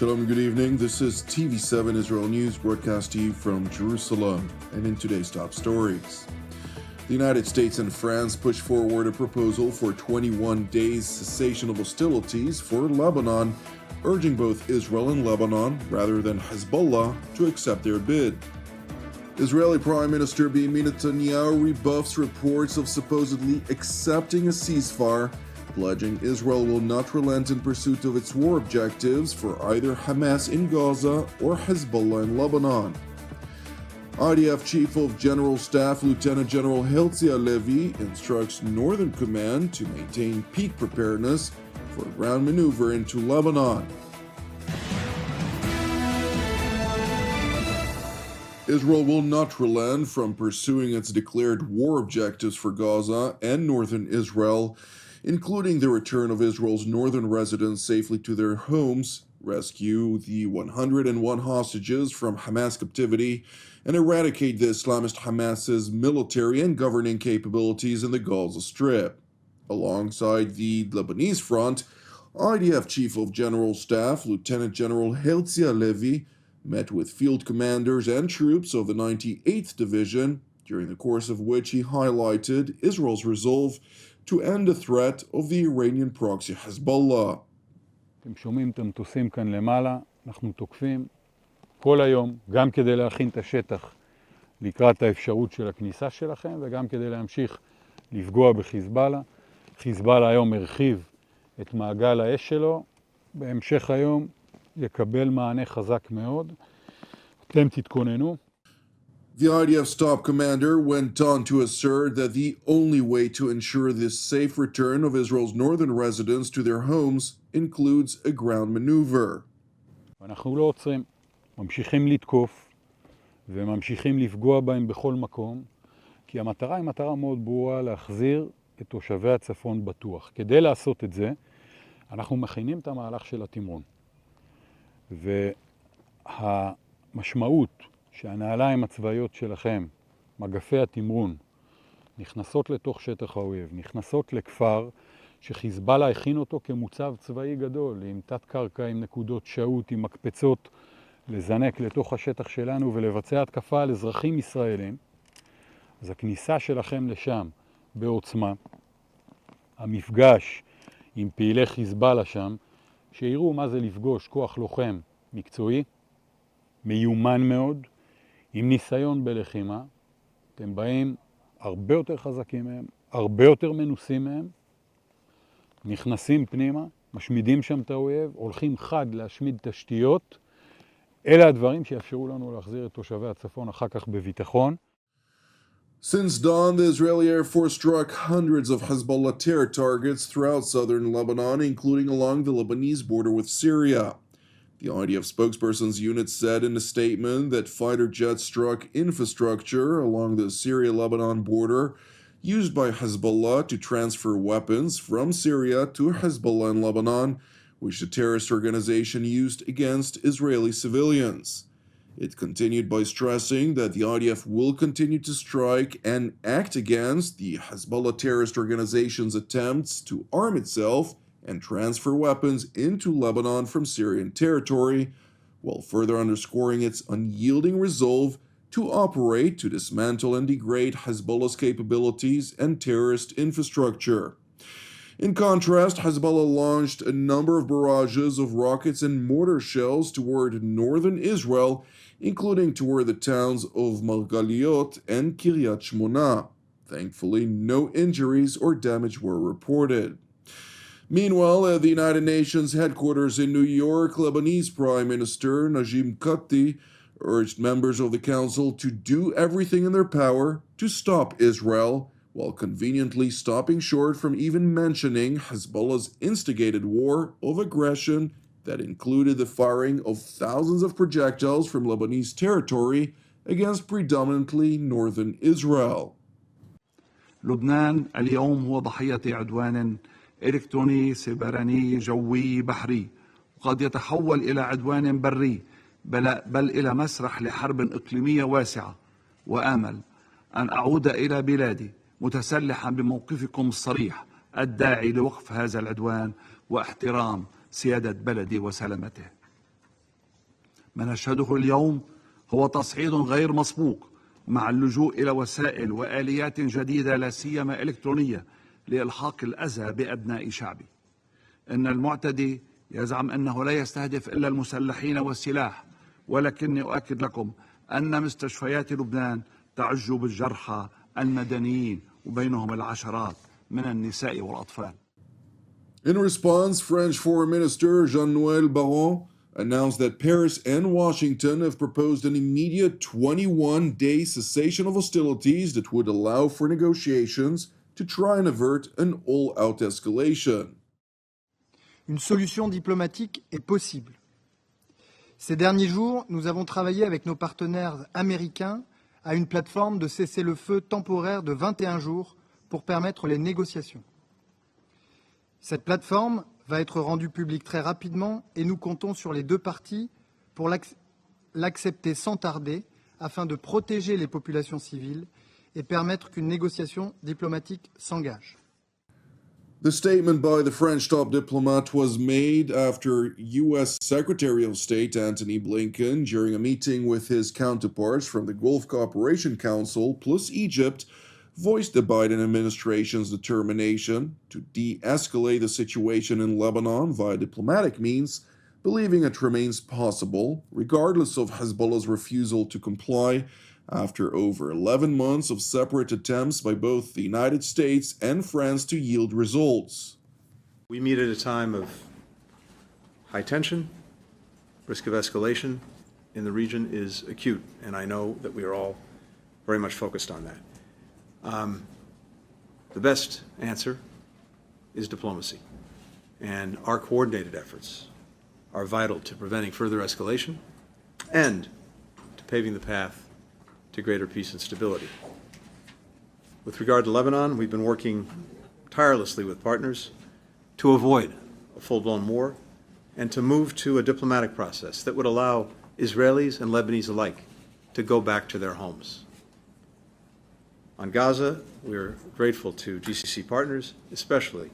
Shalom, good evening. This is TV7 Israel News broadcast to you from Jerusalem. And in today's top stories, the United States and France push forward a proposal for 21 days cessation of hostilities for Lebanon, urging both Israel and Lebanon, rather than Hezbollah, to accept their bid. Israeli Prime Minister Benjamin Netanyahu rebuffs reports of supposedly accepting a ceasefire, pledging Israel will not relent in pursuit of its war objectives for either Hamas in Gaza or Hezbollah in Lebanon. IDF Chief of General Staff Lieutenant General Herzi Halevi instructs Northern Command to maintain peak preparedness for a ground maneuver into Lebanon. Israel will not relent from pursuing its declared war objectives for Gaza and northern Israel, including the return of Israel's northern residents safely to their homes, rescue the 101 hostages from Hamas captivity, and eradicate the Islamist Hamas's military and governing capabilities in the Gaza Strip. Alongside the Lebanese front, IDF Chief of General Staff Lieutenant General Herzi Halevi met with field commanders and troops of the 98th Division, during the course of which he highlighted Israel's resolve to end the threat of the Iranian proxy Hezbollah. אתם שומעים את המטוסים כאן למעלה, אנחנו תוקפים כל היום, גם כדי להכין את השטח לקראת האפשרות של הכניסה שלכם, וגם כדי להמשיך לפגוע בחיזבאללה. חיזבאללה היום הרחיב את מעגל האש שלו, בהמשך היום יקבל מענה חזק מאוד. אתם תתכוננו. The IDF Staff Commander went on to assert that the only way to ensure the safe return of Israel's northern residents to their homes includes a ground maneuver. אנחנו לא עוצרים, ממשיכים לתקוף וממשיכים לפגוע בהם בכל מקום, כי המטרה היא מטרה מאוד ברורה, להחזיר את תושבי הצפון בטוח. כדי לעשות את זה, אנחנו מכינים את המהלך של התמרון. והמשמעות שהנעליים הצבאיות שלכם, מגפי התמרון, נכנסות לתוך שטח האויב, נכנסות לכפר שחיזבאללה הכין אותו כמוצב צבאי גדול, עם תת קרקע, עם נקודות שהות, עם מקפצות, לזנק לתוך השטח שלנו ולבצע התקפה על אזרחים ישראלים. אז הכניסה שלכם לשם בעוצמה, המפגש עם פעילי חיזבאללה שם, שיראו מה זה לפגוש כוח לוחם מקצועי, מיומן מאוד, עם ניסיון בלחימה. אתם באים הרבה יותר חזקים מהם, הרבה יותר מנוסים מהם, נכנסים פנימה, משמידים שם את האויב, הולכים חד להשמיד תשתיות. אלה הדברים שיאפשרו לנו להחזיר את תושבי הצפון אחר כך בביטחון. Since dawn, the Israeli Air Force struck hundreds of Hezbollah terror targets throughout southern Lebanon, including along the Lebanese border with Syria. The IDF spokesperson's unit said in a statement that fighter jets struck infrastructure along the Syria-Lebanon border used by Hezbollah to transfer weapons from Syria to Hezbollah in Lebanon, which the terrorist organization used against Israeli civilians. It continued by stressing that the IDF will continue to strike and act against the Hezbollah terrorist organization's attempts to arm itself and transfer weapons into Lebanon from Syrian territory, while further underscoring its unyielding resolve to operate to dismantle and degrade Hezbollah's capabilities and terrorist infrastructure. In contrast, Hezbollah launched a number of barrages of rockets and mortar shells toward northern Israel, including toward the towns of Margaliot and Kiryat Shmona. Thankfully, no injuries or damage were reported. Meanwhile, at the United Nations headquarters in New York, Lebanese Prime Minister Najim Katti urged members of the Council to do everything in their power to stop Israel, while conveniently stopping short from even mentioning Hezbollah's instigated war of aggression that included the firing of thousands of projectiles from Lebanese territory against predominantly northern Israel. لبنان اليوم هو ضحية عدوان إلكتروني سيبراني جوي بحري، وقد يتحول إلى عدوان بري بل إلى مسرح لحرب إقليمية واسعة. وآمل أن أعود إلى بلادي متسلحا بموقفكم الصريح الداعي لوقف هذا العدوان واحترام سيادة بلدي وسلامته. ما نشهده اليوم هو تصعيد غير مسبوق مع اللجوء إلى وسائل وآليات جديدة لا سيما إلكترونية لإلحاق الأذى بأبناء شعبي. إن المعتدي يزعم أنه لا يستهدف إلا المسلحين والسلاح، ولكني أؤكد لكم أن مستشفيات لبنان تعج بالجرحى المدنيين وبينهم العشرات من النساء والأطفال. In response, French Foreign Minister Jean-Noël Barrot announced that Paris and Washington have proposed an immediate 21-day cessation of hostilities that would allow for negotiations to try and avert an all-out escalation. Une solution diplomatique est possible. Ces derniers jours, nous avons travaillé avec nos partenaires américains à une plateforme de cessez-le-feu temporaire de 21 jours pour permettre les négociations. Cette plateforme va être rendue publique très rapidement et nous comptons sur les deux parties pour l'accepter sans tarder afin de protéger les populations civiles et permettre qu'une négociation diplomatique s'engage. The statement by the French top diplomat was made after U.S. Secretary of State Antony Blinken, during a meeting with his counterparts from the Gulf Cooperation Council plus Egypt, voiced the Biden administration's determination to de-escalate the situation in Lebanon via diplomatic means, believing it remains possible, regardless of Hezbollah's refusal to comply, after over 11 months of separate attempts by both the United States and France to yield results. We meet at a time of high tension. Risk of escalation in the region is acute, and I know that we are all very much focused on that. The best answer is diplomacy, and our coordinated efforts are vital to preventing further escalation and to paving the path to greater peace and stability. With regard to Lebanon, we've been working tirelessly with partners to avoid a full-blown war and to move to a diplomatic process that would allow Israelis and Lebanese alike to go back to their homes. On Gaza, we're grateful to GCC partners, especially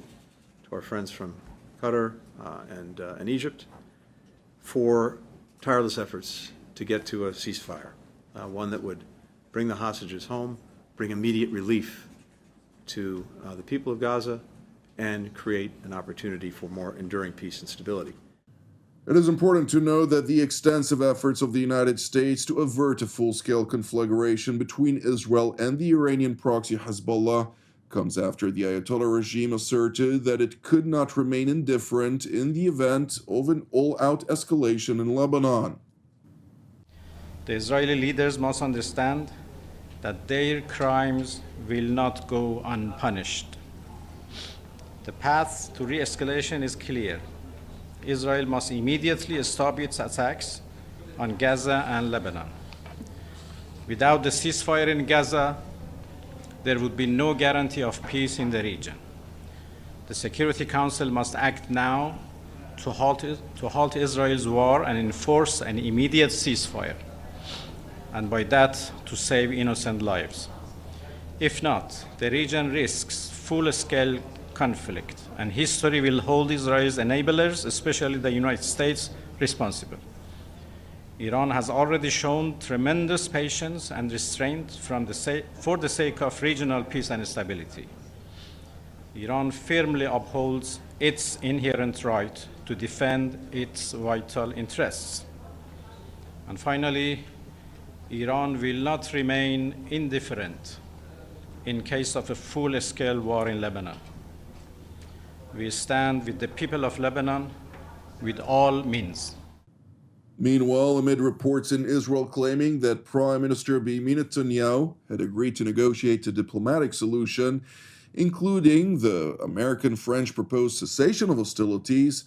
to our friends from Qatar and Egypt, for tireless efforts to get to a ceasefire, one that would bring the hostages home, bring immediate relief to the people of Gaza, and create an opportunity for more enduring peace and stability. It is important to note that the extensive efforts of the United States to avert a full-scale conflagration between Israel and the Iranian proxy Hezbollah comes after the Ayatollah regime asserted that it could not remain indifferent in the event of an all-out escalation in Lebanon. The Israeli leaders must understand that their crimes will not go unpunished. The path to re-escalation is clear. Israel must immediately stop its attacks on Gaza and Lebanon. Without the ceasefire in Gaza, there would be no guarantee of peace in the region. The Security Council must act now to halt Israel's war and enforce an immediate ceasefire, and by that to save innocent lives. If not, the region risks full-scale conflict, and history will hold Israel's enablers, especially the United States, responsible. Iran has already shown tremendous patience and restraint for the sake of regional peace and stability. Iran firmly upholds its inherent right to defend its vital interests. And finally, Iran will not remain indifferent in case of a full-scale war in Lebanon. We stand with the people of Lebanon with all means. Meanwhile, amid reports in Israel claiming that Prime Minister Benjamin Netanyahu had agreed to negotiate a diplomatic solution, including the American-French proposed cessation of hostilities,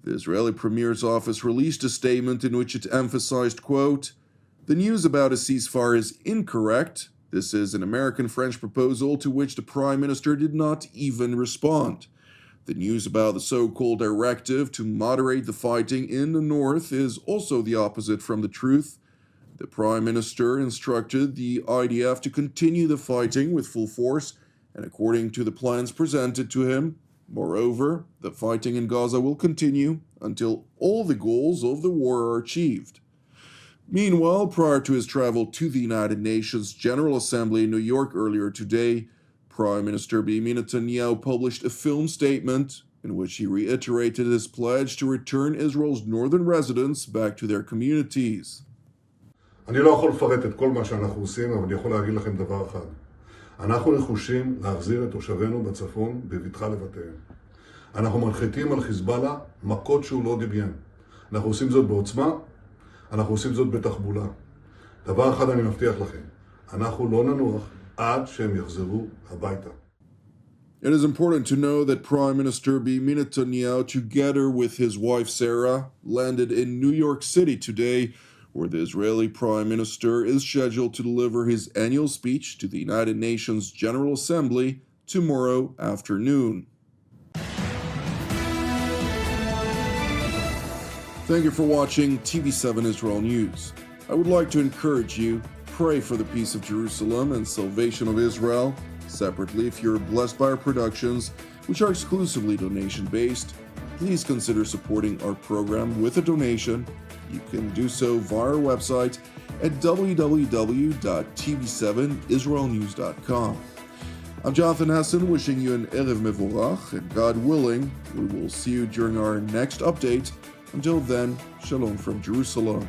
the Israeli Premier's office released a statement in which it emphasized, quote, "The news about a ceasefire is incorrect. This is an American-French proposal to which the Prime Minister did not even respond. The news about the so-called directive to moderate the fighting in the north is also the opposite from the truth. The Prime Minister instructed the IDF to continue the fighting with full force and according to the plans presented to him. Moreover, the fighting in Gaza will continue until all the goals of the war are achieved." Meanwhile, prior to his travel to the United Nations General Assembly in New York earlier today, Prime Minister Benjamin Netanyahu published a film statement in which he reiterated his pledge to return Israel's northern residents back to their communities. אני לא יכול לפרט את כל מה שאנחנו עושים, אבל אני יכול להגיד לכם דבר אחד. אנחנו נחושים להחזיר את תושבינו בצפון בבטחה לבתיהם. אנחנו מנחיתים על חיזבאללה מכות שהוא לא דמיין. אנחנו עושים זאת בעוצמה, אנחנו עושים זאת בתחבולה. דבר אחד אני מבטיח לכם, אנחנו לא ננוח עד שהם יחזרו הביתה. It is important to know that Prime Minister Benjamin Netanyahu, together with his wife Seuraa, landed in New York City today, where the Israeli Prime Minister is scheduled to deliver his annual speech to the United Nations General Assembly tomorrow afternoon. Thank you for watching TV7 Israel News. I would like to encourage you, pray for the peace of Jerusalem and salvation of Israel. Separately, if you're blessed by our productions, which are exclusively donation-based, please consider supporting our program with a donation. You can do so via our website at www.tv7israelnews.com. I'm Jonathan Hessen, wishing you an Erev Mevorach, and God willing, we will see you during our next update. Until then, Shalom from Jerusalem.